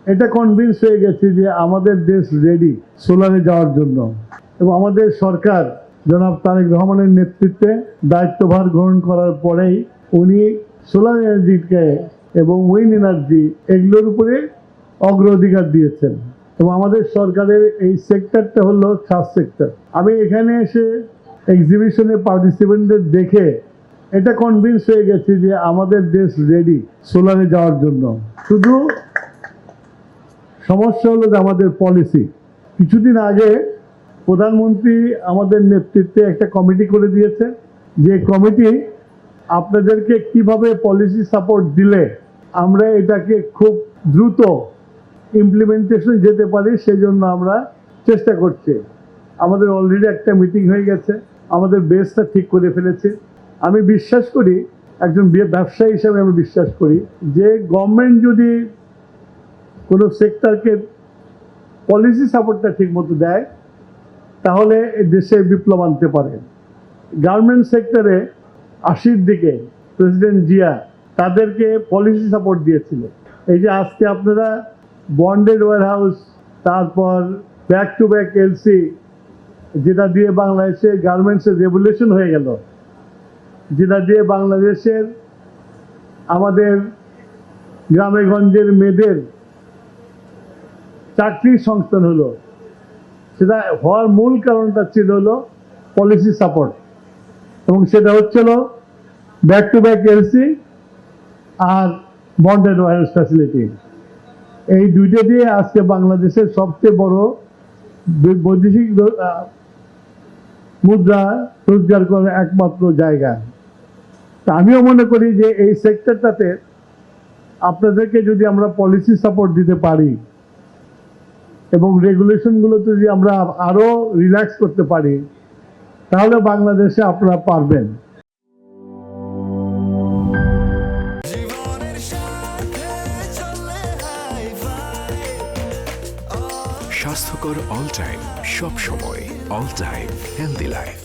এটা কনভিন্স হয়ে গেছি যে আমাদের দেশ রেডি সোলারে যাওয়ার জন্য, এবং আমাদের সরকার জনাব তারেক রহমানের নেতৃত্বে দায়িত্বভার গ্রহণ করার পরেই উনি সোলার এনার্জিকে এবং উইন্ড এনার্জি এগুলোর উপরে অগ্রাধিকার দিয়েছেন। এবং আমাদের সরকারের এই সেক্টরটা হলো খাস সেক্টর। আমি এখানে এসে এক্সিবিশনে পার্টিসিপেন্টদের দেখে এটা কনভিন্স হয়ে গেছি যে আমাদের দেশ রেডি সোলারে যাওয়ার জন্য। শুধু সমস্যা হলো যে আমাদের পলিসি। কিছুদিন আগে প্রধানমন্ত্রী আমাদের নেতৃত্বে একটা কমিটি করে দিয়েছে, যে কমিটি আপনাদেরকে কিভাবে পলিসি সাপোর্ট দিলে আমরা এটাকে খুব দ্রুত ইমপ্লিমেন্টেশন যেতে পারি সেই জন্য আমরা চেষ্টা করছি। আমাদের অলরেডি একটা মিটিং হয়ে গেছে, আমাদের বেসটা ঠিক করে ফেলেছে। আমি বিশ্বাস করি, একজন ব্যবসায়ী হিসেবে আমি বিশ্বাস করি যে গভর্নমেন্ট যদি কোনো সেক্টরকে পলিসি সাপোর্টটা ঠিক মতো দেয় তাহলে দেশে বিপ্লব আনতে পারে। গার্মেন্ট সেক্টরে 80-র দিকে প্রেসিডেন্ট জিয়া তাদেরকে পলিসি সাপোর্ট দিয়েছিল। এই যে আজকে আপনারা বন্ডেড ওয়্যারহাউস, তারপর ব্যাক টু ব্যাক এলসি, যেটা দিয়ে বাংলাদেশে গার্মেন্টসের রেভলিউশন হয়ে গেল, যেটা দিয়ে বাংলাদেশের আমাদের গ্রামে গঞ্জের মেয়েদের চাকরির সংস্থান হলো, সেটা হওয়ার মূল কারণটা ছিল হলো পলিসি সাপোর্ট, এবং সেটা হচ্ছিল ব্যাক টু ব্যাক এলসি আর বন্ডেড ওয়্যারহাউস ফ্যাসিলিটি। এই দুইটা দিয়ে আজকে বাংলাদেশের সবচেয়ে বড় বৈদেশিক মুদ্রা রোজগার করার একমাত্র জায়গা। তা আমিও মনে করি যে এই সেক্টরটাতে আপনাদেরকে যদি আমরা পলিসি সাপোর্ট দিতে পারি এবং রেগুলেশনগুলো যদি আমরা আরো রিল্যাক্স করতে পারি তাহলে বাংলাদেশে আপনারা পারবেন। স্বাস্থ্যকর অল টাইম, সব সময় অল টাইম হেলদি লাইফ।